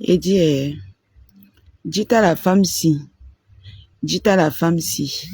Et dites à la femme si. Dites à la femme si.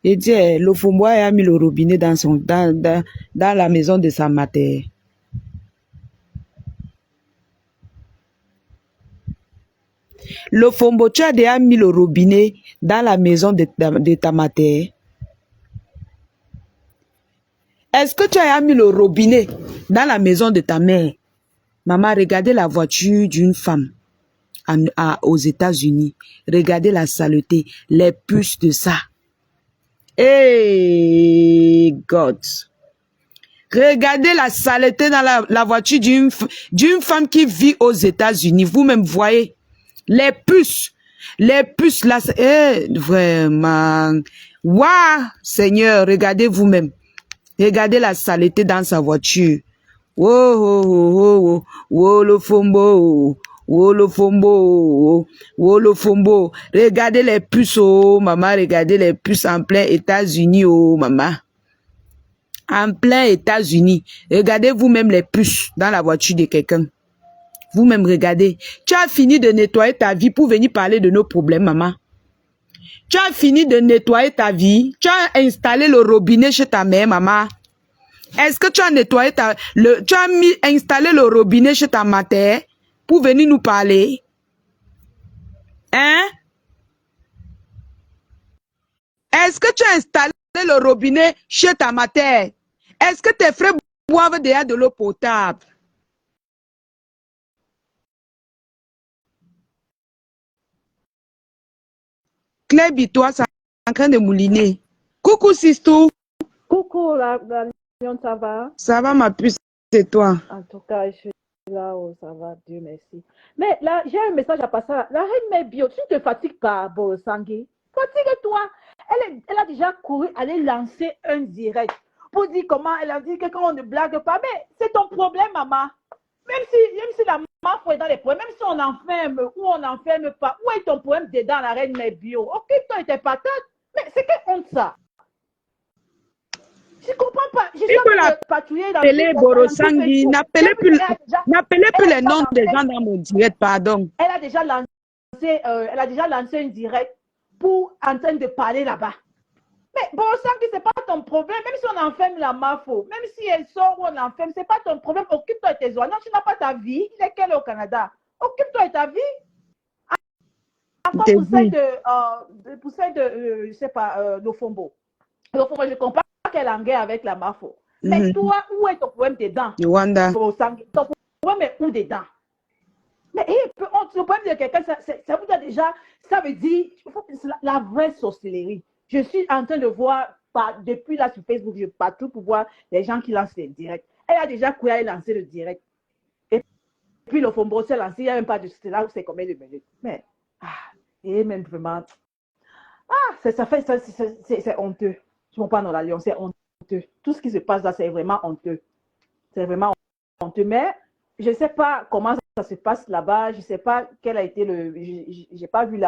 Et dit, le Fombois a mis le robinet dans la maison de sa mère. Le Fombo, tu as déjà mis le robinet dans la maison de ta mère. Est-ce que tu as mis le robinet dans la maison de ta mère? Maman, regardez la voiture d'une femme aux États-Unis. Regardez la saleté, les puces de ça. Hey, God. Regardez la saleté dans la voiture d'une femme qui vit aux États-Unis. Vous-même voyez les puces là. Vraiment. Waouh, Seigneur, regardez vous-même. Regardez la saleté dans sa voiture. Oh, oh, oh, oh, oh, le Fombo. Oh, le Fombo. Oh, le Fombo. Regardez les puces, oh, maman. Regardez les puces en plein États-Unis, oh, maman. En plein États-Unis. Regardez vous-même les puces dans la voiture de quelqu'un. Vous-même, regardez. Tu as fini de nettoyer ta vie pour venir parler de nos problèmes, maman. Tu as fini de nettoyer ta vie. Tu as installé le robinet chez ta mère, maman. Est-ce que tu as nettoyé installé le robinet chez ta mère pour venir nous parler? Hein? Est-ce que tu as installé le robinet chez ta mère? Est-ce que tes frères boivent déjà de l'eau potable? Claire Bitois, c'est en train de mouliner. Coucou, Sistou. Coucou, la lion, ça va? Ça va, ma puce, c'est toi? En tout cas, je suis là, oh, ça va, Dieu merci. Mais là, j'ai un message à passer. La reine Mère Bio, tu ne te fatigues pas, Borosangui. Fatigue-toi. Elle a déjà couru aller lancer un direct pour dire comment elle a dit que quand on ne blague pas, mais c'est ton problème, maman. Même si la maman est dans les problèmes, même si on enferme ou on n'enferme pas, où est ton problème dedans, la reine Mère Bio? Occupe-toi de tes patates. Mais c'est quelle honte ça? Je ne comprends pas. Je suis en train de patrouiller dans le Borosangui. N'appelez plus les noms des gens dans mon direct, pardon. Elle a déjà lancé un direct pour en train de parler là-bas. Mais Borosangui, ce n'est pas ton problème. Même si on enferme la Mafo, même si elle sort ou on enferme, ce n'est pas ton problème. Occupe-toi de tes oies. Non, tu n'as pas ta vie. Il est quel au Canada? Occupe-toi de ta vie. Encore pour celle de je ne sais pas, Lofombo. Lofombo, je comprends qu'elle est en guerre avec la Mafo. Mais toi, où est ton problème dedans? Rwanda. Ton problème est où dedans? Mais le problème de quelqu'un, ça vous a déjà, ça veut dire, la vraie sorcellerie. Je suis en train de voir, depuis là sur Facebook, je partout pour voir les gens qui lancent les directs. Elle a déjà couru à lancer le direct. Et puis le Fombo s'est lancé, il n'y a même pas de là où c'est combien de minutes. Mais, et même vraiment, c'est honteux. Je ne comprends pas dans la Lyon, c'est honteux. Tout ce qui se passe là, c'est vraiment honteux. C'est vraiment honteux. Mais je ne sais pas comment ça se passe là-bas. Je ne sais pas quel a été je n'ai pas vu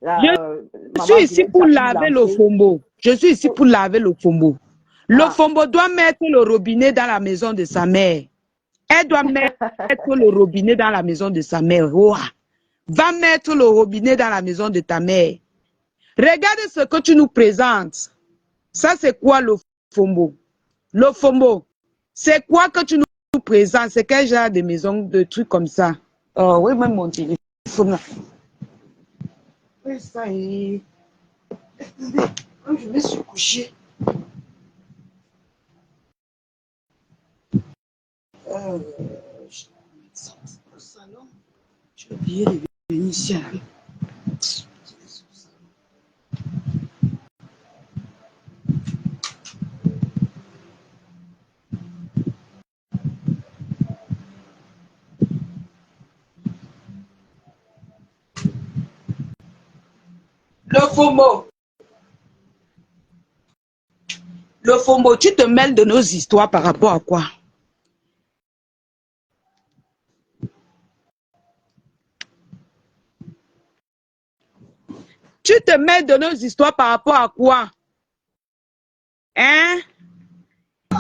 je suis ici pour laver le Fombo. Je suis ici pour laver le Fombo. Le Fombo doit mettre le robinet dans la maison de sa mère. Elle doit mettre le robinet dans la maison de sa mère. Va mettre le robinet dans la maison de ta mère. Regarde ce que tu nous présentes. Ça, c'est quoi le fombo? Le fombo, c'est quoi que tu nous présentes? C'est quel genre de maison, de trucs comme ça? Oh, oui, même mon téléphone là. Oui, ça y est. Attendez, je vais se coucher. Je vais mettre ça au salon. J'ai oublié les vénitiens. Le FOMO. Le FOMO, tu te mêles de nos histoires par rapport à quoi? Tu te mêles de nos histoires par rapport à quoi? Hein?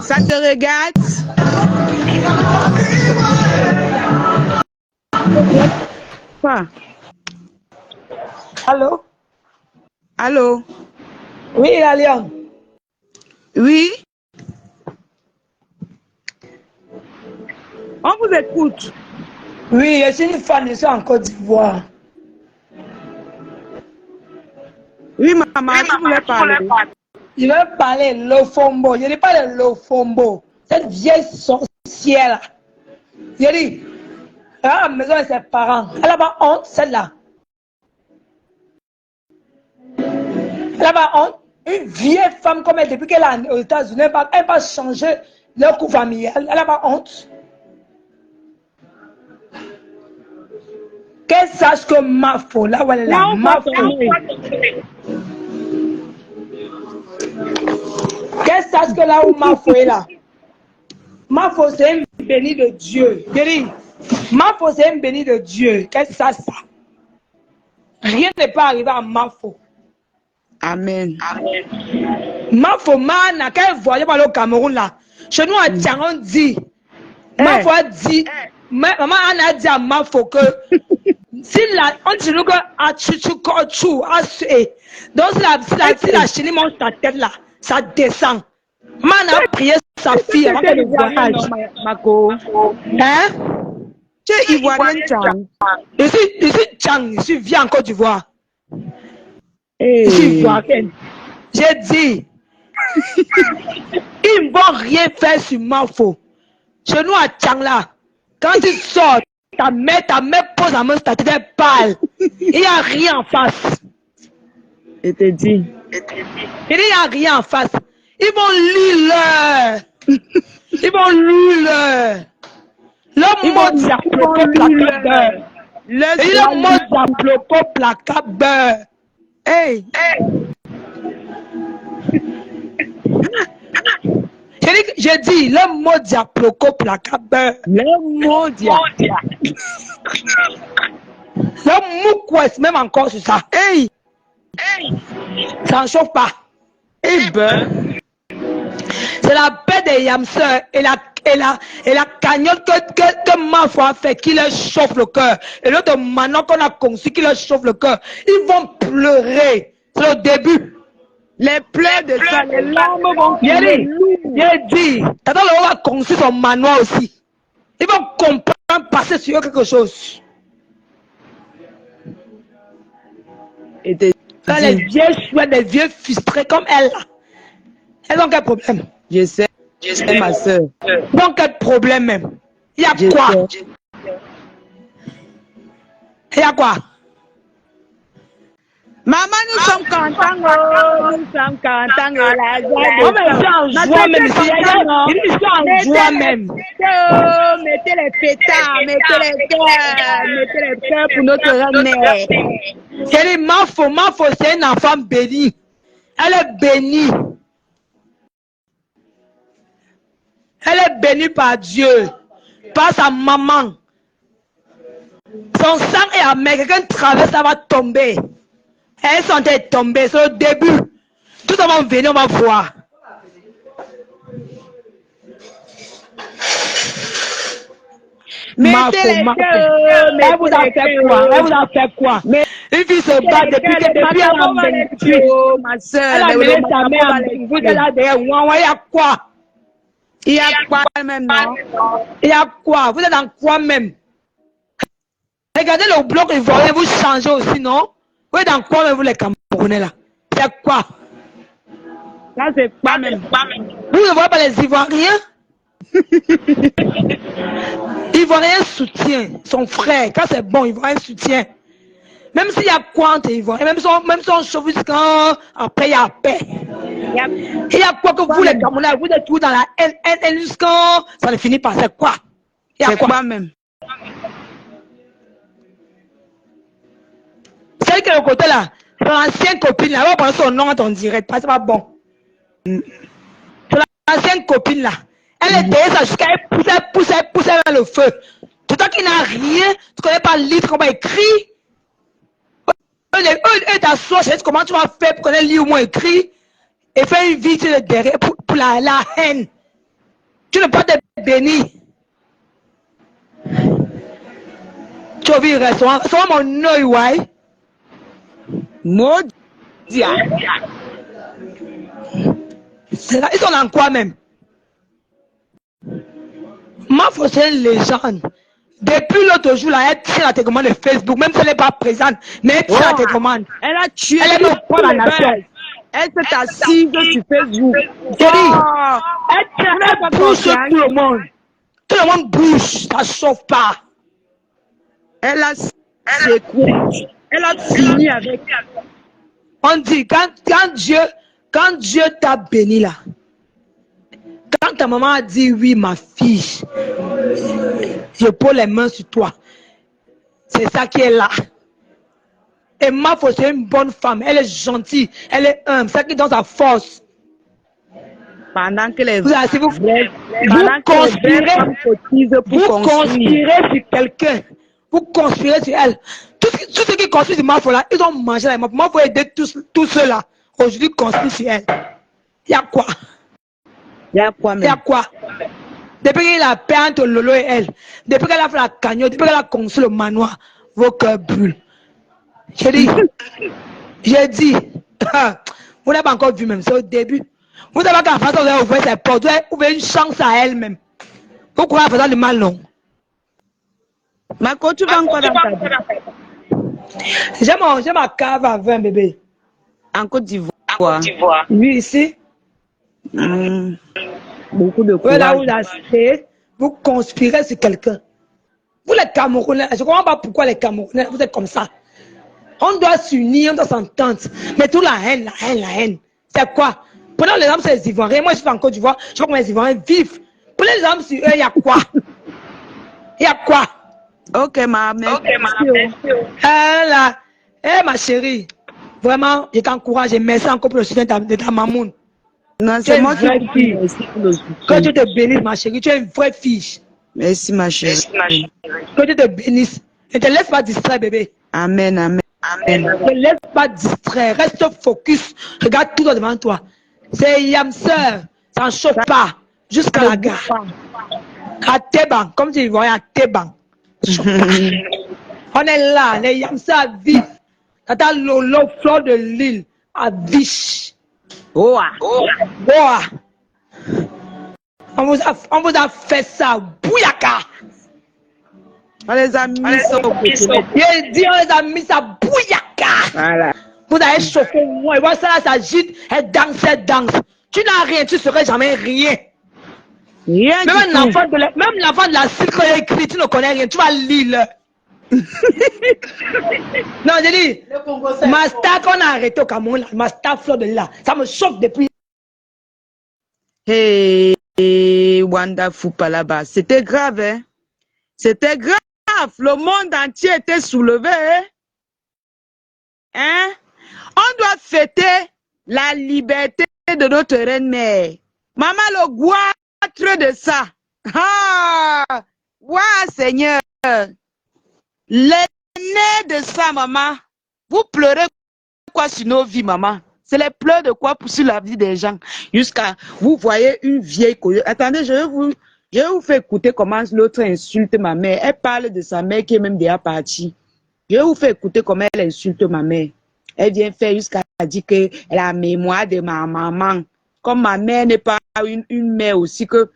Ça te regarde? Quoi? Allô? Allô? Oui, la Lyon. Oui? On vous écoute. Oui, je suis une fan, je suis en Côte d'Ivoire. Oui, maman, tu voulais parler. Je vais parler de Lofombo. Je ne dis pas de Lofombo. Cette vieille sorcière-là. Je dis, elle a la maison de ses parents. Elle n'a pas honte, celle-là. Elle n'a pas honte. Une vieille femme comme elle, depuis qu'elle est aux États-Unis, elle va changer leur couple familial. Elle n'a pas honte. Qu'elle sache que Mafo, là où elle est là, Mafo. Qu'elle sache que là où Mafo est là, Mafo c'est un béni de Dieu. Je dis, Mafo c'est un béni de Dieu. Qu'elle sache ça. Rien ne peut arriver à Mafo. Amen. Mafo, mana, quand elle voyait par le Cameroun là, chez nous à Tiaron dit, Mafo a dit, maman Anna a dit à Mafo que si la, on dit que à Chuchukochu, donc si la chenille mange ta tête là, ça descend. Man a prié sa fille avant qu'elle voyage. Mako. Hein? Tu es ivoirien, Chang. Je suis Chang, je suis vieux en Côte d'Ivoire. Hey. Je suis ivoirienne. J'ai dit, ils ne vont rien faire sur Mafo. Chez nous à Chang là, quand tu sors, ta mère pose la main sur ta tête, elle parle. Il n'y a rien en face. Je te dis. Il n'y a rien en face. Ils vont lire. Ils vont lire. Le mot diaplopo placable. Le mot diaplopo placable. Hey. J'ai dit le mot diaplopo placable. Le mot diaplopo. Le moukwes même encore sur ça. Hey. Ça n'en chauffe pas. Eh ben. C'est la paix des yamseurs et la cagnotte que Mafo a fait qui leur chauffe le cœur. Et l'autre maintenant qu'on a conçu qui leur chauffe le cœur. Ils vont pleurer. C'est le début. Les pleurs de ça, les larmes vont couler. J'ai dit, t'attends, on va conçu son manoir aussi. Ils vont comprendre, passer sur eux quelque chose. Et les vieux chouettes, les vieux frustrés comme elle là. Elles ont quel problème? Je sais, ma soeur. Ils ont quel problème même? Il y a quoi? Il y a quoi? Maman, nous sommes contents. Nous sommes contents. La joie de joie même. Il est en joie même. Mettez les pétards, mettez les cœurs pour notre reine-mère. Elle est Mafo, c'est une enfant bénie. Elle est bénie. Elle est bénie par Dieu, par sa maman. Son sang est amer. Quelqu'un traverse, ça va tomber. Elles sont tombées, c'est le début. Tout ça va venir, on va voir. Mettez les cœurs, Elle vous a fait quoi? Elle vous a fait quoi? Une fille se bat depuis elle a mené, ma soeur, elle a mené sa mère à vous êtes là derrière. Il y a quoi? Il y a quoi même, non? Il y a quoi? Vous êtes dans quoi même? Regardez le bloc ivoirien, vous changez aussi, non? Vous êtes dans quoi même, vous les Camerounais là? C'est quoi? Là, c'est pas même. Vous ne voyez pas les Ivoiriens? Ivoirien soutient son frère. Quand c'est bon, Ivoirien soutient. Même s'il y a quoi entre Ivoiriens, même si on chauffe quand après il y a paix. Il y a quoi que vous les Camerounais, vous êtes tous dans la haine jusqu'à ça ne finit pas. C'est quoi? C'est quoi même? Celle qui est au côté là, ton ancienne copine là, elle va prendre son nom à ton direct, c'est pas bon. Ton ancienne copine là, elle est derrière ça jusqu'à elle poussait vers le feu. Tout toi qui n'as rien, tu connais pas le livre, comment écrit. Eux t'assoient, je sais comment tu vas faire pour connaître le livre ou moins écrit et faire une vie derrière pour la haine. Tu ne peux pas te bénir. Tu as vu, reste mon œil, ouais. Maudit. Ils sont dans quoi même? Ma foi, c'est une légende. Depuis l'autre jour, là, elle tient la télécommande de Facebook, même si elle n'est pas présente, mais elle tient la télécommande. Elle a tué. Elle est même pas la nation. Elle s'est assise sur Facebook. Elle tient, elle bouge tout le monde. Tout le monde bouge, ça ne chauffe pas. Elle a secoué. Elle a fini avec. On dit, quand Dieu t'a béni là, quand ta maman a dit oui, ma fille, je pose les mains sur toi. C'est ça qui est là. Et ma foi, c'est une bonne femme. Elle est gentille. Elle est humble. C'est ça qui donne sa force. Pendant que les vous conspirez sur quelqu'un. Vous conspirez sur elle. Tous ceux qui conspirent sur ma foi là, ils ont mangé la ma foi. Ma foi aider tous ceux-là. Aujourd'hui, conspirent sur elle. Il y a quoi? Il y a quoi même? Il y a quoi? Depuis qu'il a paix entre Lolo et elle, depuis qu'elle a fait la cagnotte, depuis qu'elle a construit le manoir, vos cœurs brûlent. J'ai dit, vous n'avez pas encore vu même, c'est au début. Vous n'avez pas qu'à faire ça, vous avez ouvert ses portes, vous avez ouvert une chance à elle-même. Vous croyez à faire du mal, non? Marco, tu vas encore dans ta vie? J'ai ma cave à vin, bébé. En Côte d'Ivoire. Oui, ici. Beaucoup de courage. Là où vous conspirez sur quelqu'un. Vous les Camerounais, je ne comprends pas pourquoi les Camerounais, vous êtes comme ça. On doit s'unir, on doit s'entendre. Mais toute la haine. C'est quoi? Prenons l'exemple sur les Ivoiriens. Moi, je suis en Côte d'Ivoire, je vois comment les Ivoiriens vivent. Prenez l'exemple sur eux, il y a quoi? Il y a quoi? Ok, ma mère. Ma chérie, vraiment, je t'encourage et merci encore pour le soutien de ta mamoune. Non, c'est moi qui fille. Que Dieu te bénisse, ma chérie. Tu es une vraie fille. Merci, ma chérie. Que Dieu te bénisse. Ne te laisse pas distraire, bébé. Amen. Ne te laisse pas distraire. Reste focus. Regarde tout devant toi. C'est Yamseur. Ça ne chauffe pas. Jusqu'à la gare. À Teban. Comme tu vois, à Teban. On est là. Les Yamseurs vivent. Tata Lolo, fleur de l'île. À Viche. On vous a fait ça, bouyaka. On les a mis ça au bout. Il dit, on les a mis ça, bouyaka. Voilà. Vous avez chauffé moi, et voilà ça là, ça agite, elle danse. Tu n'as rien, tu ne serais jamais rien. Rien même l'enfant de la cité, quand il écrit, tu ne connais rien, tu vas lire. Non, j'ai dit, ma star qu'on a arrêté au Cameroun, ma star fleur de là, ça me choque depuis. Hey, Wanda Foupa là-bas, c'était grave, hein? C'était grave, le monde entier était soulevé, hein? On doit fêter la liberté de notre reine-mère. Maman, le goitre de ça. Ah! Ouais, Seigneur. L'aîné de ça, maman. Vous pleurez quoi sur nos vies, maman? C'est les pleurs de quoi pour sur la vie des gens. Jusqu'à, vous voyez une vieille coyote. Attendez, je vais vous faire écouter comment l'autre insulte ma mère. Elle parle de sa mère qui est même déjà partie. Je vais vous faire écouter comment elle insulte ma mère. Elle vient faire jusqu'à dire que la mémoire de ma maman. Comme ma mère n'est pas une mère aussi que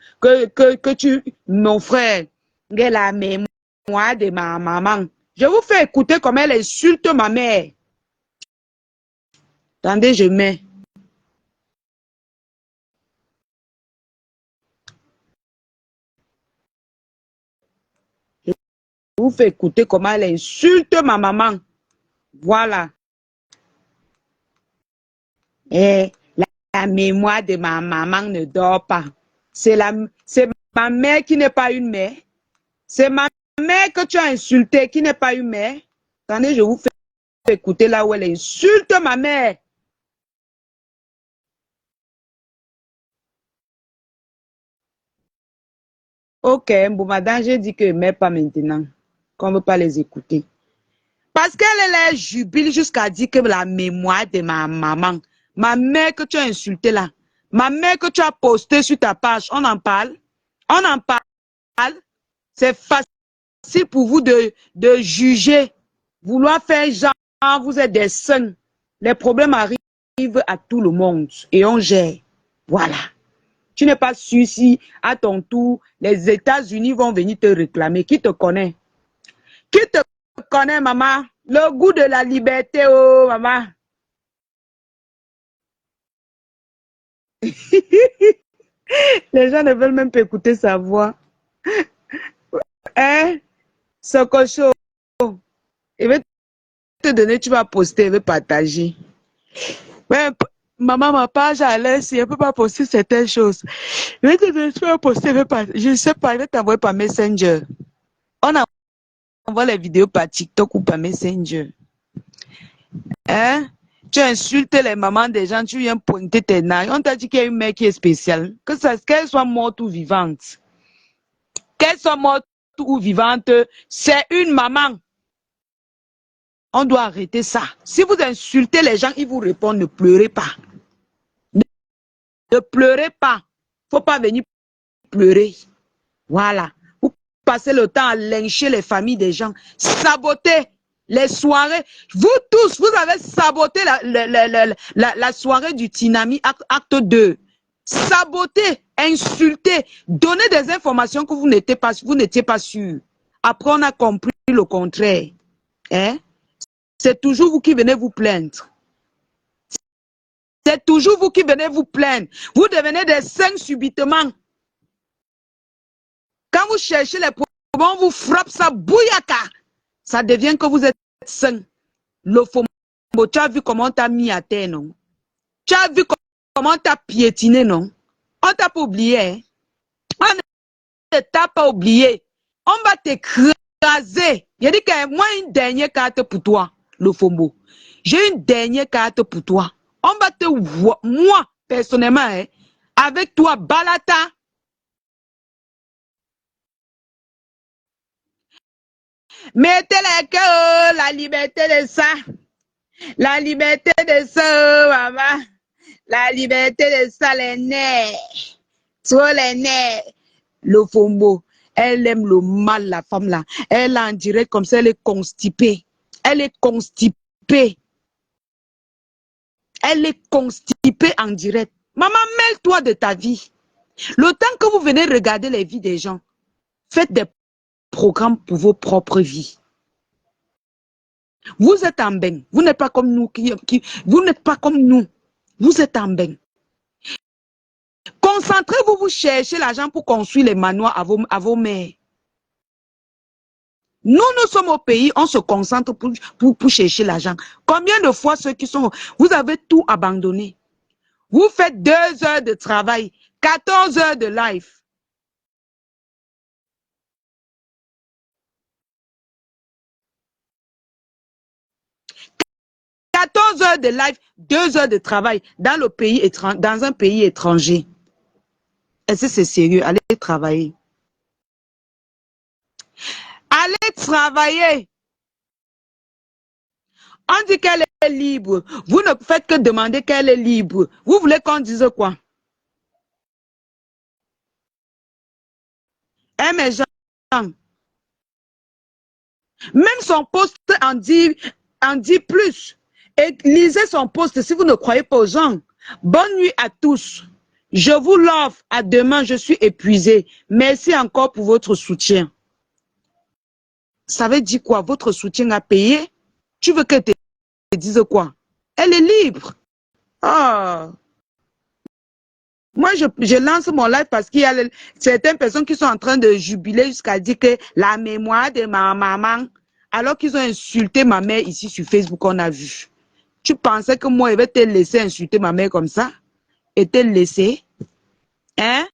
tu, mon frère. La mémoire de ma maman. Je vous fais écouter comment elle insulte ma mère. Attendez, je mets. Je vous fais écouter comment elle insulte ma maman. Voilà. Et la mémoire de ma maman ne dort pas. C'est ma mère qui n'est pas une mère. C'est ma mère que tu as insultée qui n'est pas une mère. Attendez, je vous fais écouter là où elle insulte ma mère. Ok, Mboumadan, j'ai dit que mais pas maintenant. Qu'on ne veut pas les écouter. Parce qu'elle jubile jusqu'à dire que la mémoire de ma maman, ma mère que tu as insultée là, ma mère que tu as postée sur ta page, on en parle? On en parle? C'est facile pour vous de juger, vouloir faire genre, vous êtes des saints. Les problèmes arrivent à tout le monde et on gère. Voilà. Tu n'es pas sûr si à ton tour, les États-Unis vont venir te réclamer. Qui te connaît? Qui te connaît, maman? Le goût de la liberté, oh, maman. Les gens ne veulent même pas écouter sa voix. Hein? Sokocho, il veut te donner, tu vas poster, il veut partager. Mais, maman, ma page à l'aise, si elle ne peut pas poster certaines choses. Il veut te donner, tu vas poster, il veut partager. Je ne sais pas, il veut t'envoyer par Messenger. On envoie les vidéos par TikTok ou par Messenger. Hein? Tu insultes les mamans des gens, tu viens pointer tes nains. On t'a dit qu'il y a une mère qui est spéciale. Qu'elle soit morte ou vivante. Qu'elle soit morte ou vivante, c'est une maman. On doit arrêter ça. Si vous insultez les gens, ils vous répondent, ne pleurez pas. Ne pleurez pas. Il ne faut pas venir pleurer. Voilà. Vous passez le temps à lyncher les familles des gens, saboter les soirées. Vous tous, vous avez saboté la soirée du Tinami, acte 2. Saboter, insulter, donner des informations que vous n'étiez pas sûr. Après, on a compris le contraire. Hein? C'est toujours vous qui venez vous plaindre. C'est toujours vous qui venez vous plaindre. Vous devenez des saints subitement. Quand vous cherchez les problèmes, on vous frappe ça bouyaka. Ça devient que vous êtes saint. Le fombo, tu as vu comment on t'a mis à terre, non? Tu as vu comment on t'a piétiné, non? On t'a pas oublié, hein? On ne t'a pas oublié. On va t'écraser. Il a dit que moi, une dernière carte pour toi, le fombo. J'ai une dernière carte pour toi. On va te voir, moi, personnellement, hein, avec toi, Balata. Mettez les cœurs, la liberté de ça. La liberté de ça, maman. La liberté de ça, les nerfs. Trop les nerfs. Le fombo. Elle aime le mal, la femme là. Elle en dirait comme ça, elle est constipée. Elle est constipée. Elle est constipée en direct. Maman, mêle-toi de ta vie. Le temps que vous venez regarder les vies des gens, faites des programmes pour vos propres vies. Vous êtes en bain. Vous n'êtes pas comme nous. Vous n'êtes pas comme nous. Vous êtes en bain. Concentrez-vous, vous cherchez l'argent pour construire les manoirs à vos mères. Nous sommes au pays, on se concentre pour chercher l'argent. Combien de fois ceux qui sont... Vous avez tout abandonné. Vous faites 2 heures de travail, 14 heures de live. « 14 heures de live, 2 heures de travail dans un pays étranger. Est-ce que c'est sérieux? Allez travailler. Allez travailler. On dit qu'elle est libre. Vous ne faites que demander qu'elle est libre. Vous voulez qu'on dise quoi? Eh mes gens, Même son poste en dit plus. Et lisez son poste si vous ne croyez pas aux gens. Bonne nuit à tous. Je vous l'offre. À demain, je suis épuisée. Merci encore pour votre soutien. Ça veut dire quoi? Votre soutien a payé? Tu veux qu'elle te dise quoi? Elle est libre. Ah. Moi, je lance mon live parce qu'il y a certaines personnes qui sont en train de jubiler jusqu'à dire que la mémoire de ma maman, alors qu'ils ont insulté ma mère ici sur Facebook, on a vu. Tu pensais que moi, je vais te laisser insulter ma mère comme ça? Et te laisser? Hein?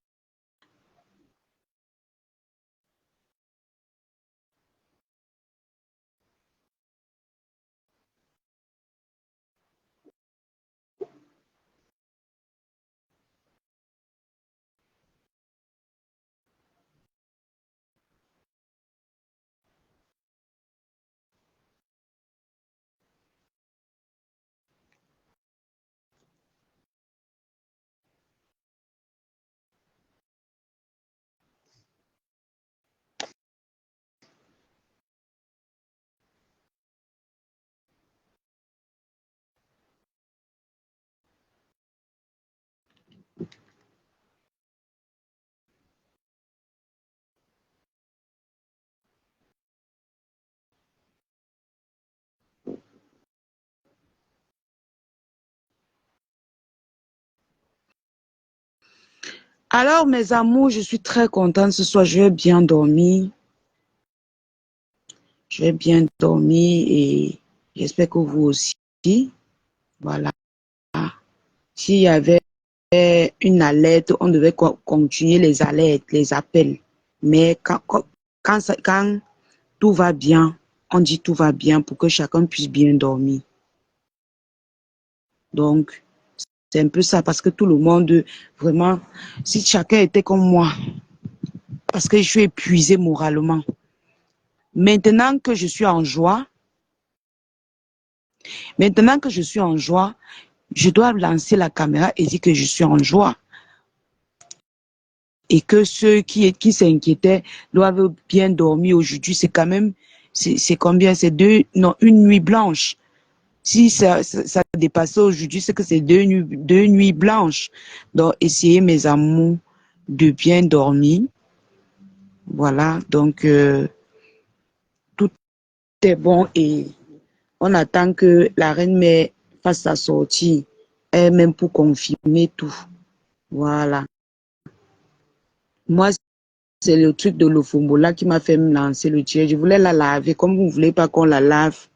Alors, mes amours, je suis très contente ce soir. Je vais bien dormir. Je vais bien dormir et j'espère que vous aussi. Voilà. S'il y avait une alerte, on devait continuer les alertes, les appels. Mais quand tout va bien, on dit tout va bien pour que chacun puisse bien dormir. Donc, c'est un peu ça parce que tout le monde, vraiment, si chacun était comme moi, parce que je suis épuisée moralement. Maintenant que je suis en joie, je dois lancer la caméra et dire que je suis en joie. Et que ceux qui s'inquiétaient doivent bien dormir aujourd'hui. C'est quand même, c'est combien? C'est une nuit blanche. Si ça dépassait aujourd'hui, c'est que c'est deux nuits blanches. Donc, essayez, mes amours, de bien dormir. Voilà, donc, tout est bon et on attend que la reine-mère fasse sa sortie, elle-même pour confirmer tout. Voilà. Moi, c'est le truc de l'Ofombola qui m'a fait me lancer le tir. Je voulais la laver. Comme vous ne voulez pas qu'on la lave,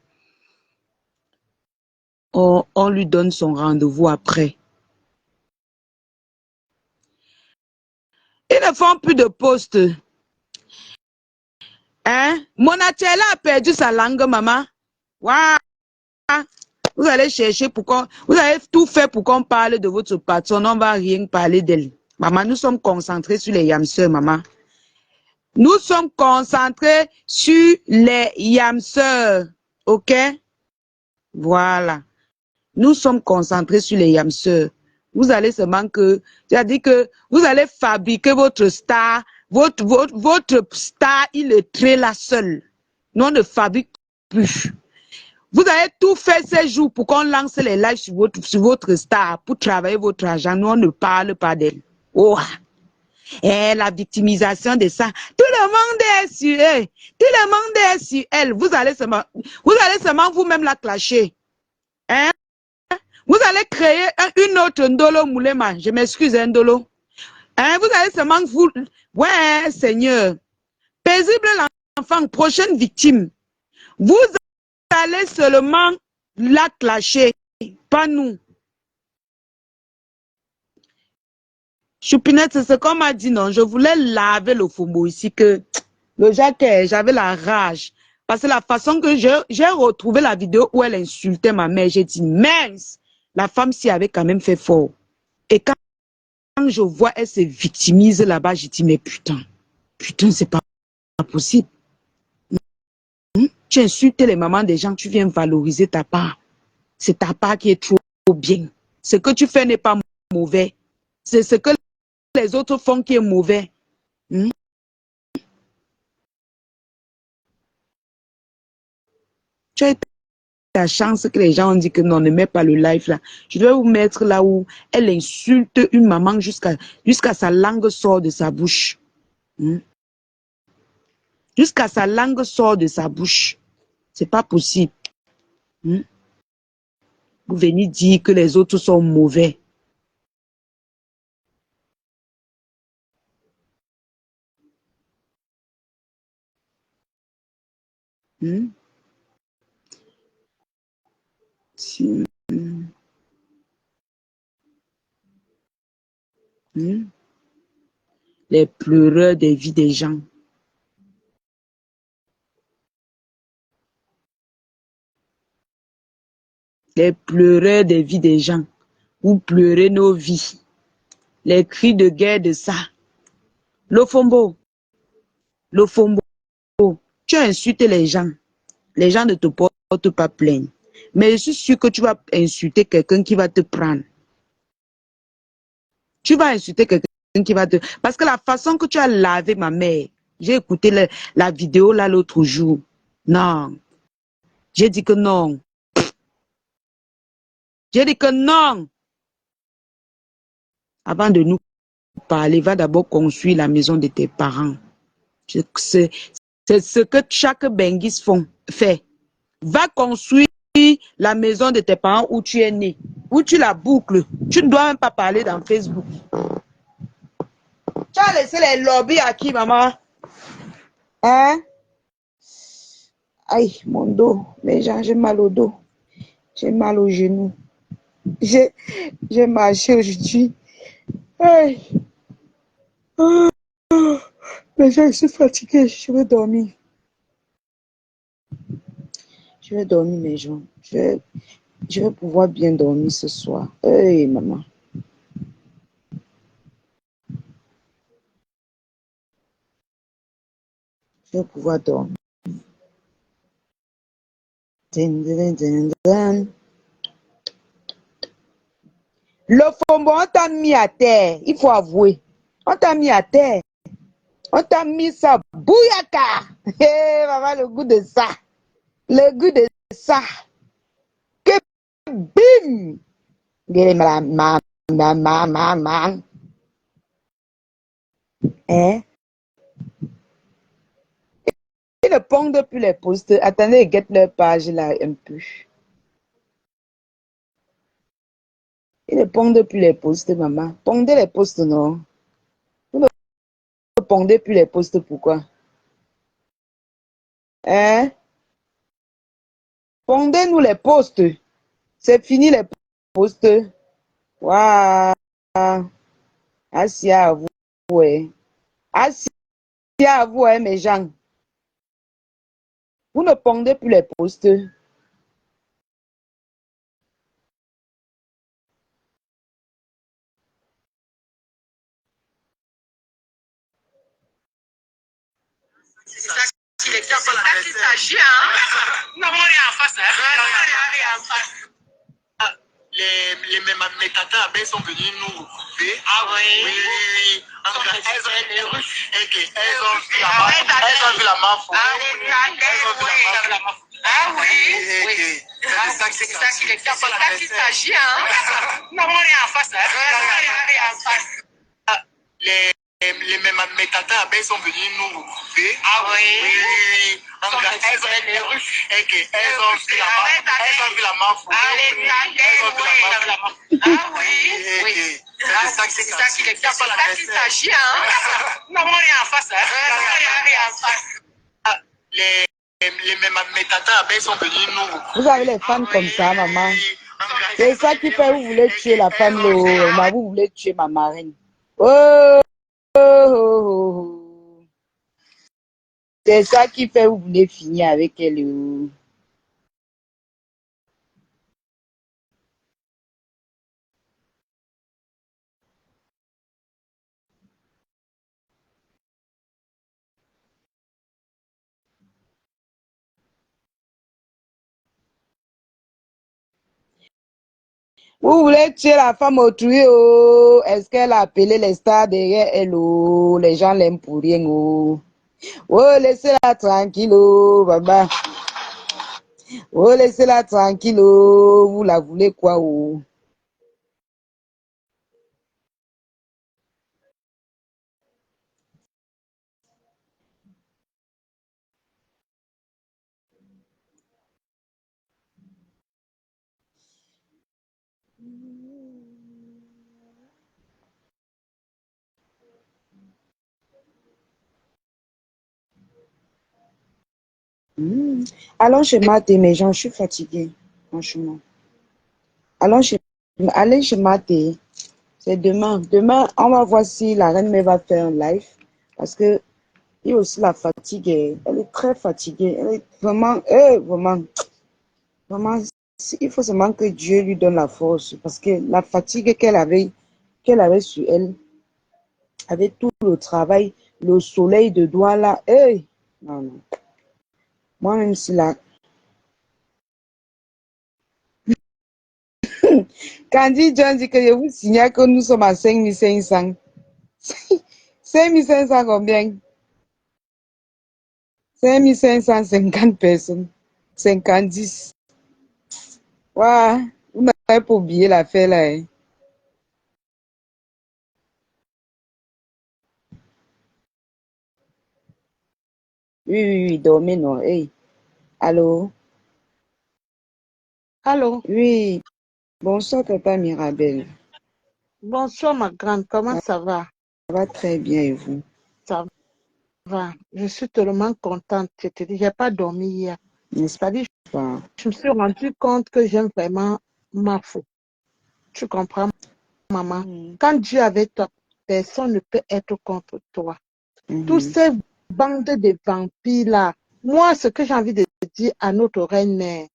on lui donne son rendez-vous après. Ils ne font plus de poste. Hein? Monachela a perdu sa langue, maman. Waouh! Vous allez chercher vous allez tout faire pour qu'on parle de votre patron. On ne va rien parler d'elle. Maman, nous sommes concentrés sur les yamseurs, maman. Nous sommes concentrés sur les yamseurs. OK? Voilà. Nous sommes concentrés sur les yamseurs. Vous allez seulement c'est-à-dire que vous allez fabriquer votre star, votre star, il est très là seul. Nous, on ne fabrique plus. Vous avez tout fait ces jours pour qu'on lance les lives sur votre star, pour travailler votre argent. Nous, on ne parle pas d'elle. Oh. Et la victimisation de ça. Tout le monde est sur elle. Tout le monde est sur elle. Vous allez seulement vous-même la clasher. Hein? Vous allez créer une autre Ndolo Moulema. Je m'excuse, Ndolo. Hein? Vous allez seulement vous... Ouais, Seigneur. Paisible l'enfant, prochaine victime. Vous allez seulement la clasher, pas nous. Choupinette, c'est ce qu'on m'a dit, non. Je voulais laver le fumbo ici, que le Jacques, j'avais la rage. Parce que la façon que j'ai retrouvé la vidéo où elle insultait ma mère, j'ai dit, mince, la femme s'y avait quand même fait fort. Et quand je vois, elle se victimise là-bas, j'ai dit, mais putain, c'est pas possible. Tu insultes les mamans des gens, tu viens valoriser ta part. C'est ta part qui est trop bien. Ce que tu fais n'est pas mauvais. C'est ce que les autres font qui est mauvais. Tu as eu ta chance que les gens ont dit que non, ne mets pas le live là. Je vais vous mettre là où elle insulte une maman jusqu'à sa langue sort de sa bouche. Jusqu'à sa langue sort de sa bouche. C'est pas possible. Vous venez dire que les autres sont mauvais. Si, les pleureurs des vies des gens. Les pleureurs des vies des gens. Vous pleurez nos vies. Les cris de guerre de ça. Lofombo. Lofombo. Tu as insulté les gens. Les gens ne te portent pas plainte. Mais je suis sûr que tu vas insulter quelqu'un qui va te prendre. Tu vas insulter quelqu'un qui va te... Parce que la façon que tu as lavé ma mère, j'ai écouté la vidéo là l'autre jour. Non. J'ai dit que non. J'ai dit que non. Avant de nous parler, va d'abord construire la maison de tes parents. C'est ce que chaque Benguis fait. Va construire la maison de tes parents où tu es né, où tu la boucles. Tu ne dois même pas parler dans Facebook. Tu as laissé les lobbies à qui, maman? Hein? Aïe, mon dos. Mais j'ai mal au dos. J'ai mal au genou. J'ai marché aujourd'hui. Aïe. Oh. Mais je suis fatiguée. Je veux dormir. Je vais dormir, mes gens. Je vais pouvoir bien dormir ce soir. Hey, maman. Je vais pouvoir dormir. Le fombo, on t'a mis à terre. Il faut avouer. On t'a mis à terre. On t'a mis ça. Bouyaka. Hey, maman, le goût de ça. Le goût de ça. Que bim. Hein? Ils ne pondent plus les posts. Attendez, guette leur page là un peu. Ils ne pondent plus les posts, maman. Pondez les posts, non? Vous ne pondez plus les posts, pourquoi? Hein? Pondez-nous les posts. C'est fini les posts. Waouh! Assis à vous, ouais. Assis à vous, hein, mes gens. Vous ne pondez plus les posts. C'est ça qu'il s'agit, hein? Nous n'avons rien en face, hein? Rien en face. Les métatas sont venus nous couper. Ah oui? Oui. Elles ont vu la mafia. Ah oui. C'est ça qu'il s'agit, hein? Nous n'avons rien en face, hein? Rien en face. Les métatas sont venus nous couper. Ah oui? Elles ont vu la mafia. Ah oui? C'est ça qu'il s'agit, hein? Nous n'avons rien en face, hein? Rien en face. Les métatas sont venus nous... Vous avez les femmes comme ça, maman. C'est ça qui fait que vous voulez tuer la femme, vous voulez tuer ma marraine. Oh, oh, oh, oh. C'est ça qui fait que vous voulez finir avec elle. Oh. Vous voulez tuer la femme autrui, oh. Est-ce qu'elle a appelé les stars derrière elle, oh. Les gens l'aiment pour rien, oh. Oh, laissez-la tranquille, oh, baba. Oh, laissez-la tranquille, oh. Vous la voulez quoi, oh? Allons chez Maté, mes gens, je suis fatiguée, franchement. Allez chez Maté. C'est demain. Demain, on va voir si la reine Mère va faire un live. Parce que il y a aussi la fatigue. Elle est très fatiguée. Elle est vraiment, vraiment, il faut seulement que Dieu lui donne la force. Parce que la fatigue qu'elle avait sur elle, avec tout le travail, le soleil de Douala, non, non. Moi-même, si là, Candy John dit que je vous signale que nous sommes à 5500. 5500 combien? 5550 personnes. 50. Waouh, vous n'avez pas oublié l'affaire là. Hein. Oui, dormez non. Hey. Allô? Allô, Oui, bonsoir, Tata Mirabel. bonsoir ma grande, comment ça va? Ça va très bien et vous? Ça va, je suis tellement contente. Je te dis, j'ai pas dormi hier. N'est-ce C'est-à-dire, pas? je me suis rendu compte que j'aime vraiment ma foi. Tu comprends, maman? Quand Dieu est avec toi, personne ne peut être contre toi. Tous ces bandes de vampires là, moi, ce que j'ai envie de dire à notre reine mère,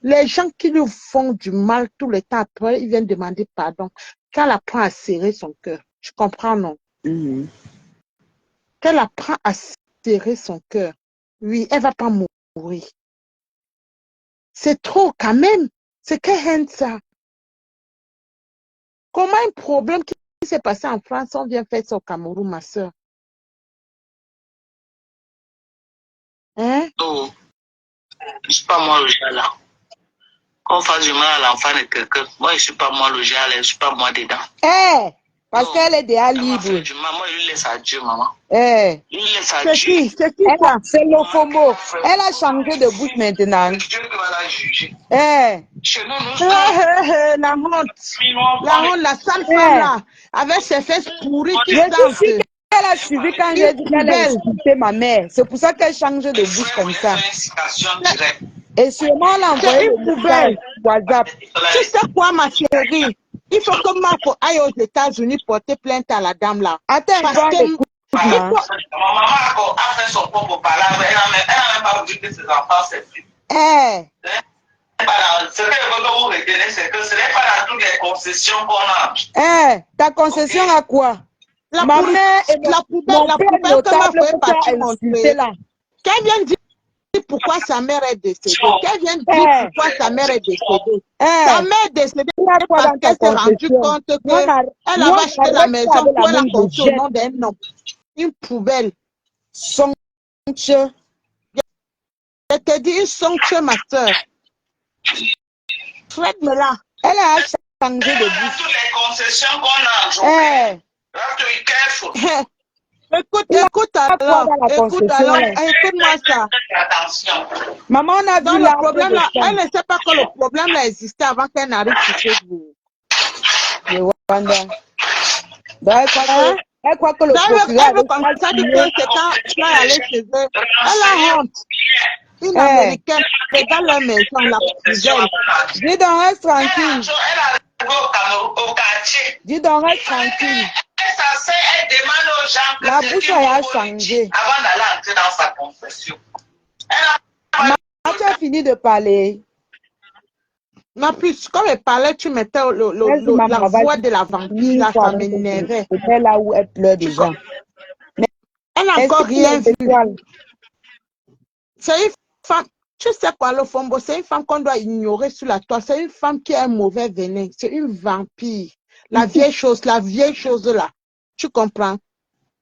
les gens qui lui font du mal tout le temps après, ils viennent demander pardon. Qu'elle apprend à serrer son cœur. Tu comprends, non? Qu'elle apprend à serrer son cœur. Oui, elle ne va pas mourir. C'est trop quand même. C'est qu'elle aime ça. Comment un problème qui s'est passé en France, on vient faire ça au Cameroun, ma soeur? Hein? Non, je ne suis pas moi le gars là. Qu'on fasse du mal à l'enfant de quelqu'un. Moi, je ne suis pas moi le gars là, je ne suis pas moi dedans. Parce qu'elle est déjà libre. Moi, je lui laisse à Dieu, maman. Je lui laisse à C'est Dieu. qui? C'est qui ça? C'est l'OFOMO. Elle a changé de bouche maintenant. C'est Dieu qui va la juger. Chez nous, nous La honte, la sale femme là, avec ses fesses pourries qui sentent. Elle a suivi quand j'ai dit qu'elle a insulté ma mère. C'est pour ça qu'elle change de bouche comme ça. Et sûrement, elle a envoyé une poubelle. WhatsApp. Tu sais quoi, ma chérie? Il faut que Marco aille aux États-Unis porter plainte à la dame là. Attends, parce que ma maman a fait son propre palabre. Elle n'a même pas voulu que ses enfants s'expriment. Ce que je veux que vous retenez, c'est que ce n'est pas dans toutes les concessions qu'on a. Ta concession à quoi? La poubelle que ma femme partie montrer. Qu'elle vienne dire pourquoi sa mère est décédée. Qu'elle vienne dire pourquoi sa mère est décédée. Sa mère est décédée parce qu'elle s'est rendue compte qu'elle avait acheté la maison pour la construire au nom d'un homme. Une poubelle. Somptueux. Je te dis une somptueux, ma soeur. Traite-moi là. Elle a changé de bouche. Toutes les concessions qu'on a aujourd'hui. Écoute alors, écoute-moi ça. Maman, on a vu le problème là, elle ne sait pas que le problème là existait avant qu'elle n'arrive sur Facebook. Elle croit que le procureur... Elle veut constater que c'est quand tu vas aller chez eux. Elle a honte. Une américaine, regarde leur maison, la poubelle. Dis donc, reste tranquille. Elle a au quartier. Dis donc, reste tranquille. Elle demande aux gens que la bouche a changé. Avant d'aller entrer dans sa confession. Tu as fini de parler. Ma puce, comme elle parlait, tu mettais la voix de la vampire, là, ça m'énervait. C'est là où elle pleure déjà. Elle n'a encore rien vu. C'est une femme, tu sais quoi, le Fombo, c'est une femme qu'on doit ignorer sur la toile. C'est une femme qui a un mauvais venin. C'est une vampire. La vieille chose là. Tu comprends?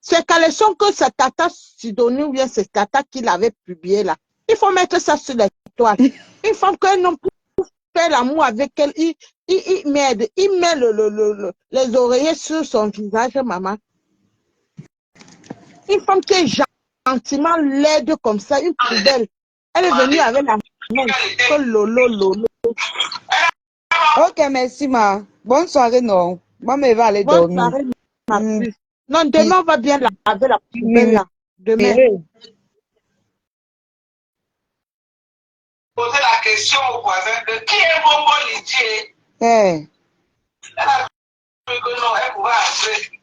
C'est caleçon que cette tata Sidonie ou bien cette tata qui l'avait publié là. Il faut mettre ça sur les toi. Une femme qu'un homme pour faire l'amour avec elle, il m'aide. Il met les oreillers sur son visage, maman. Une femme qui est gentiment laide comme ça, une poubelle. Elle est venue avec la main. Que lolo. Ok, merci, ma. Bonne soirée, non. Maman va aller Bonne dormir. soirée, ma Hmm. puce. Non, demain, on va bien laver la poubelle là. Demain. Poser la question au voisin de qui est Bobo Lidier. Eh. Elle a cru que non, elle pouvait entrer.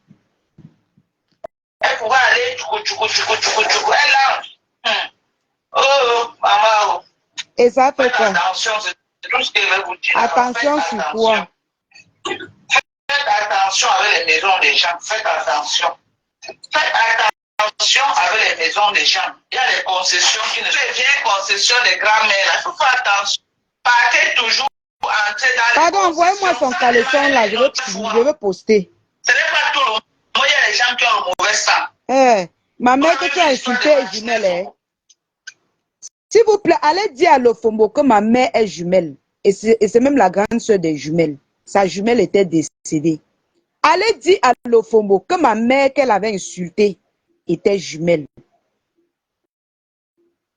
Elle pouvait aller tchoukou. Elle a. Oh, maman. Et ça fait Faites quoi? attention, c'est tout ce que je vais vous dire. Attention Faites sur attention. quoi? Faites attention avec les maisons des gens. Faites attention. Faites attention avec les maisons des gens. Il y a des concessions qui ne sont pas les vieilles concessions des grands-mères. Il faut faire attention. Partez toujours entrer dans les Pardon, envoyez-moi son caleçon là, je vais poster. Ce n'est pas tout le monde. Il y a des gens qui ont le mauvais sang. Eh, ma mère que tu as insulté est jumelle. Hein. S'il vous plaît, allez dire à Lofombo que ma mère est jumelle. Et c'est même la grande soeur des jumelles. Sa jumelle était décédée. Allez dire à Lofombo que ma mère qu'elle avait insultée était jumelle.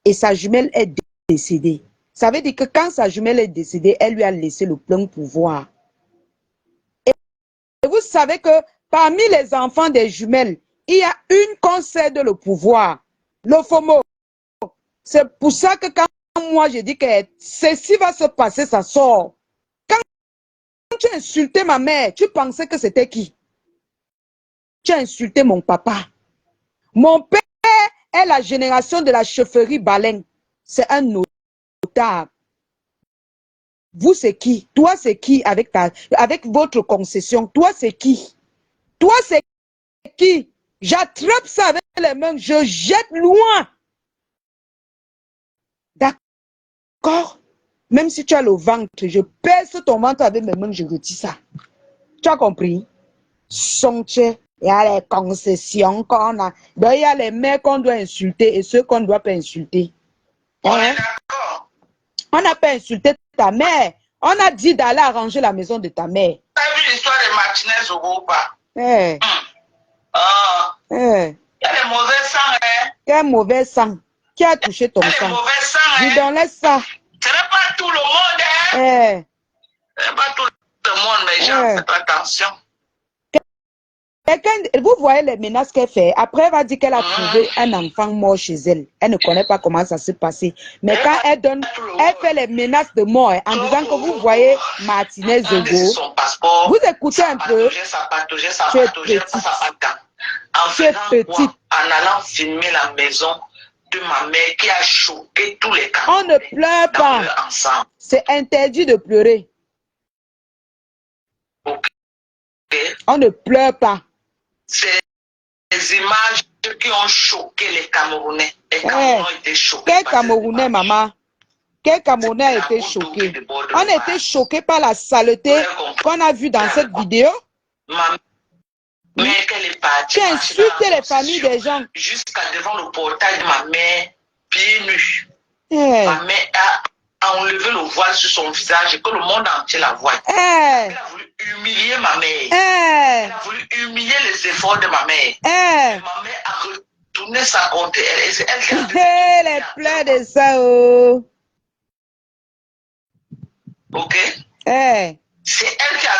Et sa jumelle est décédée. Ça veut dire que quand sa jumelle est décédée, elle lui a laissé le plein pouvoir. Et vous savez que parmi les enfants des jumelles, il y a une concède le pouvoir. Lofombo. C'est pour ça que quand moi je dis que ceci va se passer, ça sort. Quand tu as insulté ma mère, tu pensais que c'était qui? Tu as insulté mon papa. Mon père est la génération de la chefferie Baleine. C'est un notable. Vous, c'est qui? Toi, c'est qui avec votre concession? Toi, c'est qui? Toi, c'est qui? J'attrape ça avec les mains, je jette loin. D'accord? Même si tu as le ventre, je pèse ton ventre avec mes mains, je retire ça. Tu as compris? Il y a les concessions qu'on a. Donc, il y a les mères qu'on doit insulter et ceux qu'on ne doit pas insulter. On Hein? est d'accord. On n'a pas insulté ta mère. On a dit d'aller arranger la maison de ta mère. Tu as vu l'histoire de Martinez au pas? Eh, Il eh. y a des mauvais sangs, hein? Quel mauvais sang. Qui a touché ton Il y a des sang? mauvais sangs, Dis hein? donc, laisse ça. Ce n'est pas tout le monde, hein? Eh, Ce n'est pas tout le monde, mes gens. eh. Faites attention. Vous voyez les menaces qu'elle fait. Après, elle va dire qu'elle a trouvé un enfant mort chez elle. Elle ne connaît pas comment ça s'est passé. Mais quand elle donne, elle fait les menaces de mort hein, en disant que vous voyez Martinez Zogo. Son passeport, Vous écoutez un peu. ça pataugeait, Tu es pas ça patin. En Tu es faisant quoi? petite. En allant filmer la maison de ma mère qui a choqué tous les On ne Camerounais pleure dans pas. leur ensemble. C'est interdit de pleurer. Ok. On ne pleure pas. C'est des images qui ont choqué les Camerounais. Les Camerounais ont été choqués. Quel par ces Camerounais, images. maman? Quel Camerounais a été choqué? On a été choqué par la saleté qu'on a vue dans cette vidéo. Ma mère, qu'elle est partie. Tu insultes les familles des gens. Jusqu'à devant le portail de ma mère, pieds nus. Eh, Ma mère a enlevé le voile sur son visage et que le monde entier la voit. eh, Elle a voulu humilier ma mère. Elle eh, a voulu humilier les efforts de ma mère. eh. Ma mère a retourné ça contre elle. C'est elle qui a Eh, les pleurs de ça, oh. Ok? Eh, C'est elle qui a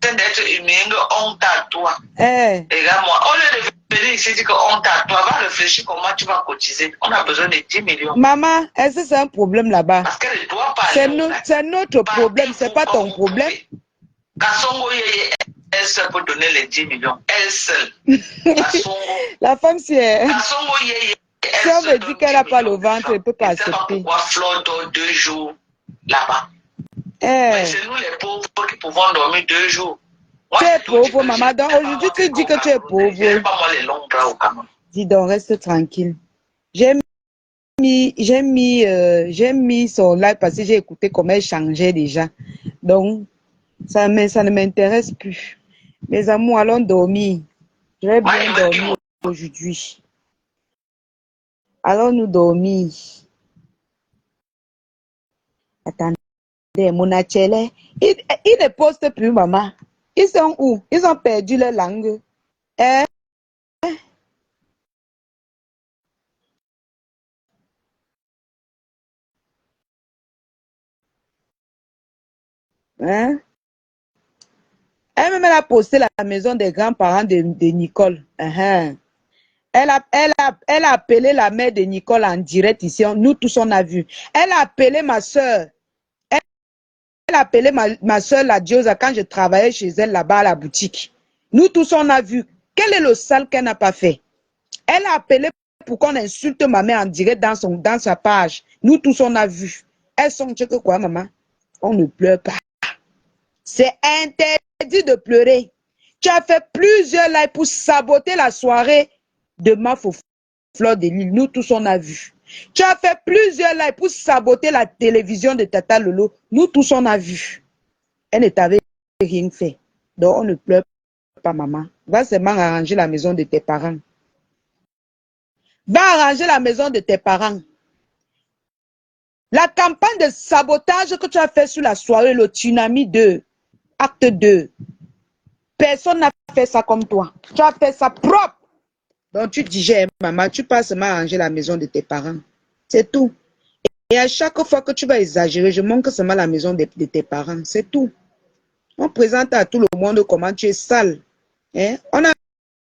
fait d'être humiliée, honte à toi. eh. Regarde-moi, au lieu de venir ici dire que honte à toi, va réfléchir comment tu vas cotiser. On a besoin de 10 millions. Maman, est-ce que c'est un problème là-bas? Parce qu'elle ne doit pas C'est aller. notre problème, c'est pas ton problème. Kassongo Yeye, elle seule peut donner les 10 millions. Elle seule. Kassongo. La femme, si elle, Kassongo Yeye, si on me dit qu'elle n'a pas le ventre, elle ne peut pas Je ne sais pas accepter. pourquoi Flore dort 2 jours là-bas. Eh, Mais c'est nous les pauvres qui pouvons dormir 2 jours. Moi, tu es j'ai tout dit pauvre, que maman. j'ai Donc pas aujourd'hui, tu moi dis que tu es pauvre. J'ai pas moi les longs bras au Cameroun. Dis donc, reste tranquille. J'ai mis son live parce que j'ai écouté comment elle changeait déjà. Donc, ça ne m'intéresse plus. Mes amours, allons dormir. Je vais bien dormir aujourd'hui. Allons nous dormir. Attendez, Monachele, ils ne postent plus, maman. Ils sont où? Ils ont perdu leur langue. Hein? Hein? Elle-même, elle a posté la maison des grands-parents de Nicole. Uh-huh. Elle a appelé la mère de Nicole en direct ici. Nous tous, on a vu. Elle a appelé ma soeur. Elle a appelé ma soeur, la Diosa, quand je travaillais chez elle là-bas à la boutique. Nous tous, on a vu. Quel est le sale qu'elle n'a pas fait? Elle a appelé pour qu'on insulte ma mère en direct dans sa page. Nous tous, on a vu. Elles sont que quoi, maman? On ne pleure pas. C'est interdit de pleurer. Tu as fait plusieurs lives pour saboter la soirée de Mafo Fleur de Lille. Nous tous, on a vu. Tu as fait plusieurs lives pour saboter la télévision de Tata Lolo. Nous tous, on a vu. Elle ne t'avait rien fait. Donc, on ne pleure pas, maman. Va seulement arranger la maison de tes parents. Va arranger la maison de tes parents. La campagne de sabotage que tu as fait sur la soirée, le tsunami 2, acte 2. Personne n'a fait ça comme toi. Tu as fait ça propre. Donc tu digères, maman, tu passes seulement arranger la maison de tes parents. C'est tout. Et à chaque fois que tu vas exagérer, je montre seulement la maison de tes parents. C'est tout. On présente à tout le monde comment tu es sale. Hein? On a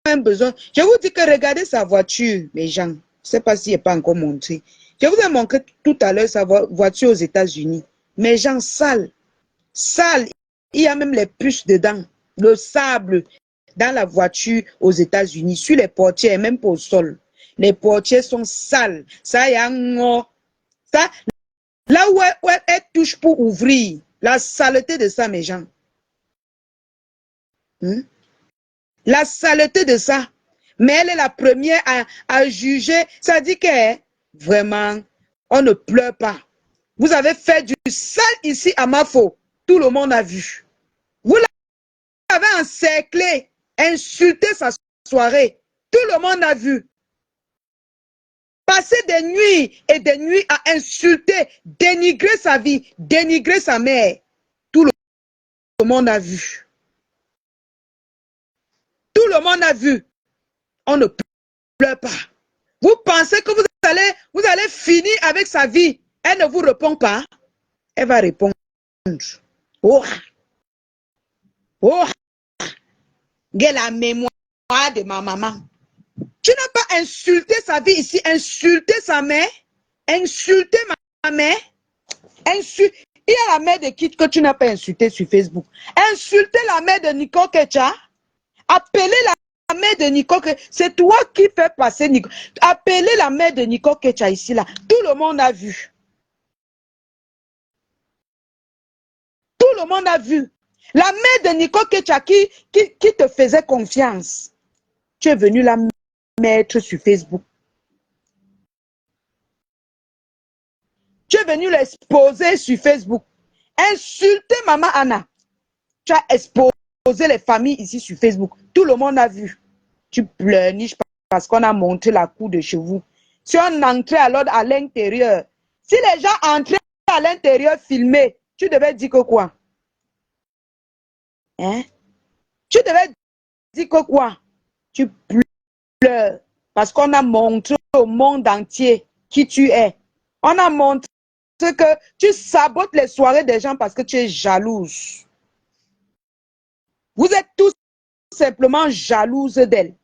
un besoin. Je vous dis que regardez sa voiture, mes gens. Je ne sais pas s'il n'est pas encore montré. Je vous ai montré tout à l'heure sa voiture aux États-Unis. Mes gens sales. Sales. Il y a même les puces dedans. Le sable dans la voiture aux États-Unis, sur les portières, même pas au sol. Les portières sont sales. Ça y a ça, là où elle touche pour ouvrir, la saleté de ça, mes gens. La saleté de ça. Mais elle est la première à juger. Ça dit que vraiment, on ne pleure pas. Vous avez fait du sale ici à Mafo. Tout le monde a vu. Vous l'avez encerclé, insulté sa soirée. Tout le monde a vu. Passer des nuits et des nuits à insulter, dénigrer sa vie, dénigrer sa mère. Tout le monde a vu. Tout le monde a vu. On ne pleure pas. Vous pensez que vous allez finir avec sa vie. Elle ne vous répond pas. Elle va répondre. Oh, oh, la mémoire de ma maman. Tu n'as pas insulté sa vie ici, insulté sa mère, insulté ma mère, il y a la mère de qui que tu n'as pas insulté sur Facebook. Insulter la mère de Nicole Kecha, appeler la mère de Nicole Kecha, c'est toi qui fais passer Nicole. Appeler la mère de Nicole Kecha ici, là, tout le monde a vu. Tout le monde a vu. La mère de Nicole Kecha qui te faisait confiance. Tu es venu la mettre sur Facebook. Tu es venu l'exposer sur Facebook. Insulter maman Anna. Tu as exposé les familles ici sur Facebook. Tout le monde a vu. Tu pleurniches parce qu'on a montré la cour de chez vous. Si on entrait alors à l'intérieur, si les gens entraient à l'intérieur filmés, tu devais dire que quoi? Hein? Tu devais dire que quoi? Tu pleures parce qu'on a montré au monde entier qui tu es. On a montré que tu sabotes les soirées des gens parce que tu es jalouse. Vous êtes tous simplement jalouses d'elle.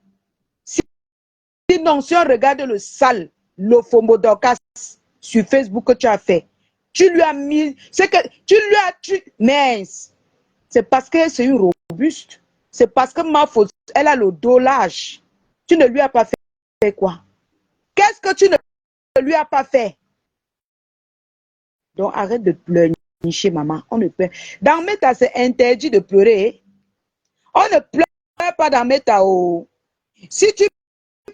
Sinon, si on regarde le sale, l'ophomodocas sur Facebook que tu as fait, tu lui as mis, c'est que tu lui as, mince, c'est parce que c'est une robuste, c'est parce que ma faute, elle a le dos large. Tu ne lui as pas fait quoi? Qu'est-ce que tu ne lui as pas fait? Donc arrête de pleurnicher, maman. On ne pleure. Dans Meta, c'est interdit de pleurer. On ne pleure pas dans Meta. Oh. Si tu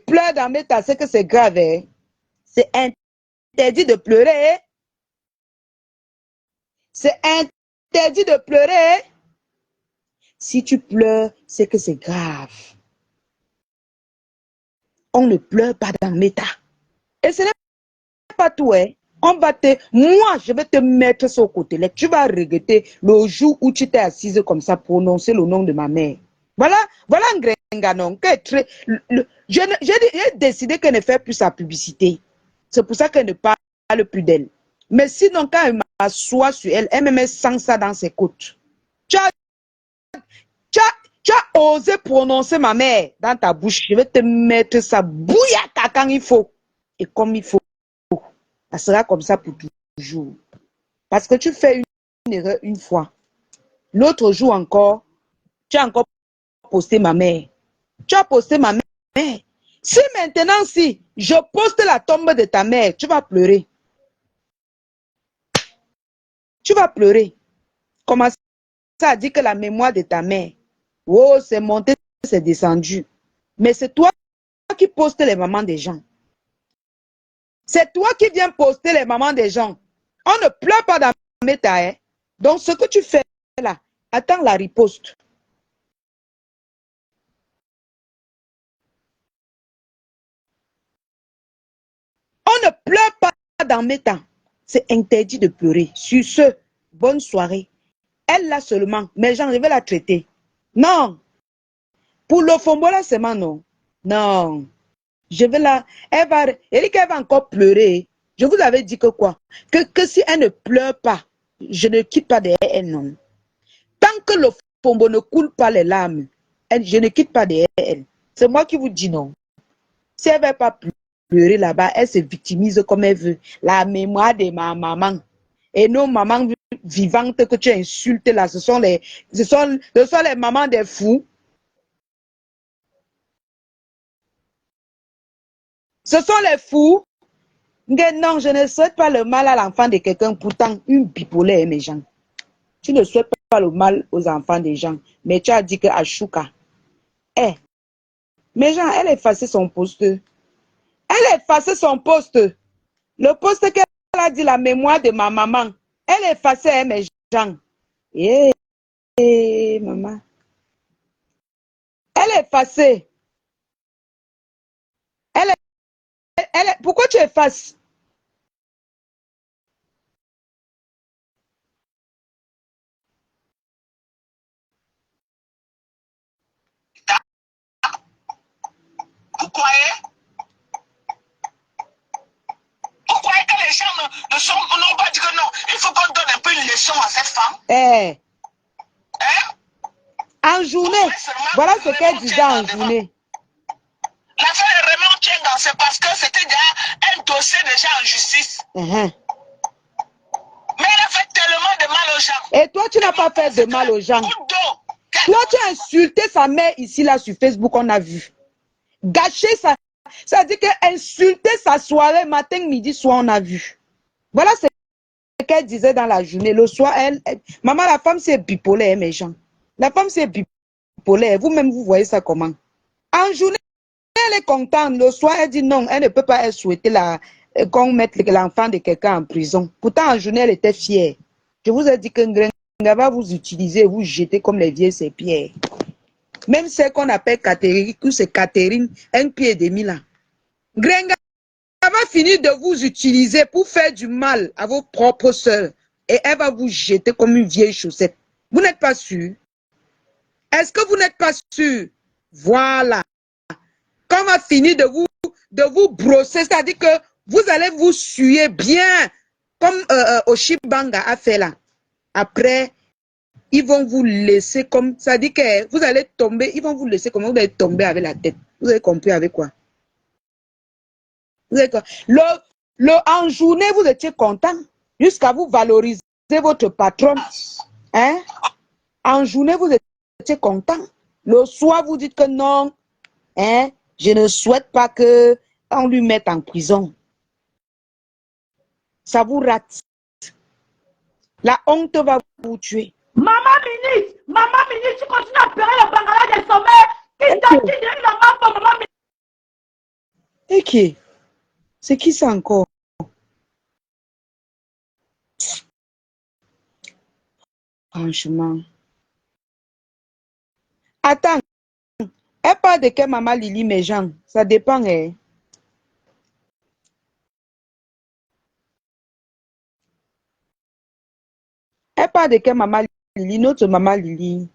pleures dans Meta, c'est que c'est grave. Hein? C'est interdit de pleurer. C'est interdit de pleurer. Si tu pleures, c'est que c'est grave. On ne pleure pas dans Meta. Et ce n'est pas tout. Hein? Moi, je vais te mettre sur le côté. Là. Tu vas regretter le jour où tu t'es assise comme ça, prononcer le nom de ma mère. Voilà un gringanon. J'ai décidé qu'elle ne fait plus sa publicité. C'est pour ça qu'elle ne parle plus d'elle. Mais sinon, quand elle m'assoit sur elle, elle me met sans ça dans ses côtes. Tu as, tu as osé prononcer ma mère dans ta bouche. Je vais te mettre ça bouillaka quand il faut. Et comme il faut. Ça sera comme ça pour toujours. Parce que tu fais une erreur une fois. L'autre jour encore, tu as encore posté ma mère. Tu as posté ma mère. Si maintenant, si je poste la tombe de ta mère, tu vas pleurer. Tu vas pleurer. Comment ça dit que la mémoire de ta mère, oh, c'est monté, c'est descendu. Mais c'est toi qui postes les mamans des gens. C'est toi qui viens poster les mamans des gens. On ne pleure pas dans Meta. Hein? Donc, ce que tu fais là, attends la riposte. On ne pleure pas dans Meta. C'est interdit de pleurer. Sur ce, bonne soirée. Elle là seulement, mais j'en vais la traiter. Non. Pour le Fombola seulement, non. Non. Je vais la... Elle va encore pleurer. Je vous avais dit que quoi? Que si elle ne pleure pas, je ne quitte pas derrière elle, non. Tant que le Fombo ne coule pas les larmes, je ne quitte pas derrière elle. C'est moi qui vous dis non. Si elle ne va pas pleurer là-bas, elle se victimise comme elle veut. La mémoire de ma maman. Et nos mamans vivantes que tu insultes là, ce sont les mamans des fous. Ce sont les fous. Non, je ne souhaite pas le mal à l'enfant de quelqu'un, pourtant une bipolaire, mes gens. Tu ne souhaites pas le mal aux enfants des gens, mais tu as dit que Ashuka. Eh, mes gens, elle a effacé son poste. Elle a effacé son poste. Le poste qu'elle a dit, la mémoire de ma maman. Elle a effacé, mes gens. Maman. Elle a effacé. Pourquoi tu effaces? Vous croyez que les gens n'ont pas dit que non? Il faut qu'on donne un peu une leçon à cette femme. Eh. Hein? En journée. Voilà ce qu'elle disait en journée. L'affaire de Raymond Tchenga, c'est parce que c'était déjà un dossier déjà en justice. Mais elle a fait tellement de mal aux gens. Et toi, tu n'as pas fait de mal aux gens. Toi, tu as insulté sa mère ici, là, sur Facebook, on a vu. Gâcher ça. Ça veut dire qu'insulter sa soirée, matin, midi, soir, on a vu. Voilà ce qu'elle disait dans la journée. Le soir, maman, la femme, c'est bipolaire, mes gens. La femme, c'est bipolaire. Vous-même, vous voyez ça comment? En journée, elle est contente. Le soir, elle dit non, elle ne peut pas souhaiter qu'on mette l'enfant de quelqu'un en prison. Pourtant, en journée, elle était fière. Je vous ai dit que Ngrenga va vous utiliser, vous jeter comme les vieilles pierres. Même celle qu'on appelle Catherine, c'est Catherine, un pied et demi là. Ngrenga va finir de vous utiliser pour faire du mal à vos propres sœurs. Et elle va vous jeter comme une vieille chaussette. Vous n'êtes pas sûr? Est-ce que vous n'êtes pas sûr? Voilà. Quand on va finir de vous brosser, c'est-à-dire que vous allez vous suer bien, comme Oshibanga a fait là. Après, ils vont vous laisser comme, ça dit que vous allez tomber, ils vont vous laisser comme vous allez tomber avec la tête. Vous avez compris avec quoi? Vous avez, en journée, vous étiez content jusqu'à vous valoriser votre patronne. Hein? En journée, vous étiez content. Le soir, vous dites que non, hein? Je ne souhaite pas qu'on lui mette en prison. Ça vous rate. La honte va vous tuer. Maman Minute, tu continues à pleurer le bangala des sommets. Qui t'a dit de la maman pour maman Minute? Et qui? C'est qui ça encore? Franchement. Attends. Elle parle de quelle maman Lily, mes gens? Ça dépend, hein. parle de quelle maman Lily? Notre maman Lily.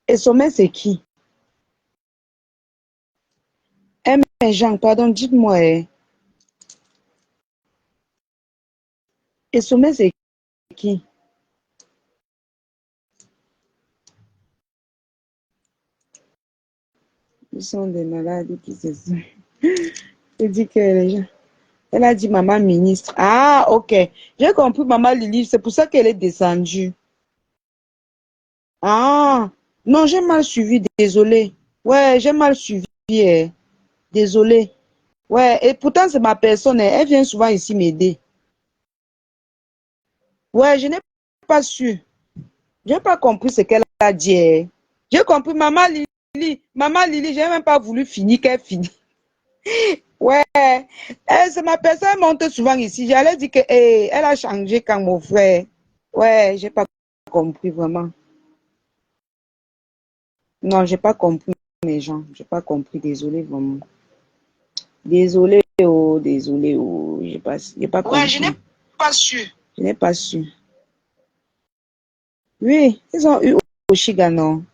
Et sommet, c'est qui? Eh, mais Jean, pardon, dites-moi. Et sommet, c'est qui? Ils sont des malades qui se sont. Je dis que les gens. Elle a dit maman ministre. Ah, ok. J'ai compris maman Lily. C'est pour ça qu'elle est descendue. Ah, non, j'ai mal suivi. Désolé. Ouais, j'ai mal suivi. Désolé. Ouais, et pourtant, c'est ma personne. Elle vient souvent ici m'aider. Ouais, je n'ai pas su. Je n'ai pas compris ce qu'elle a dit. J'ai compris maman Lily. Maman Lily, j'ai même pas voulu finir qu'elle finisse. Ouais, c'est ma personne, elle monte souvent ici. J'allais dire que elle a changé quand mon frère. Ouais, j'ai pas compris vraiment. Non, j'ai pas compris mes gens. J'ai pas compris, désolé vraiment. Désolé, oh, désolé, oh. J'ai pas Ouais, je n'ai compris. pas su. Je n'ai pas su. Oui, ils ont eu Oshiga, non?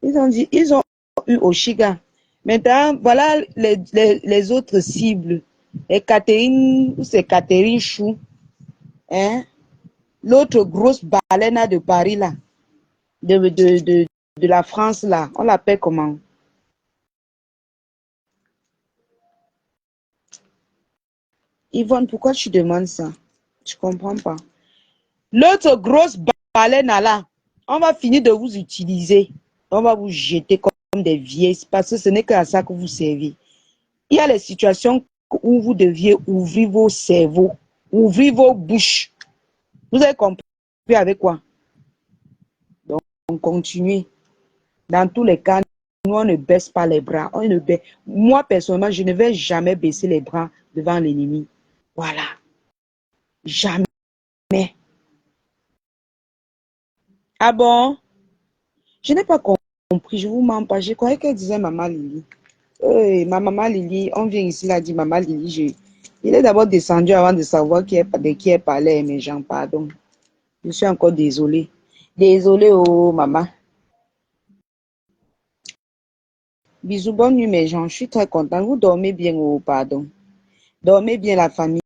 Ils ont eu Oshiga. Maintenant, voilà les autres cibles. Et Catherine, c'est Catherine Chou. Hein? L'autre grosse baleine de Paris, là. De la France, là. On l'appelle comment? Yvonne, pourquoi tu demandes ça? Je comprends pas. L'autre grosse baleine, là. On va finir de vous utiliser. On va vous jeter comme des vieilles. Parce que ce n'est qu'à ça que vous servez. Il y a les situations où vous deviez ouvrir vos cerveaux, ouvrir vos bouches. Vous avez compris avec quoi? Donc, on continue. Dans tous les cas, nous, on ne baisse pas les bras. On ne baisse. Moi, personnellement, je ne vais jamais baisser les bras devant l'ennemi. Voilà. Jamais. Ah bon? Je n'ai pas compris. Je vous mens pas. Je croyais qu'elle disait Maman Lily. Ma maman Lily, on vient ici, là, dit Maman Lily. Il est d'abord descendu avant de savoir de qui elle parlait, mes gens, pardon. Je suis encore désolée. Désolée, oh, maman. Bisous, bonne nuit, mes gens. Je suis très contente. Vous dormez bien, oh, pardon. Dormez bien, la famille.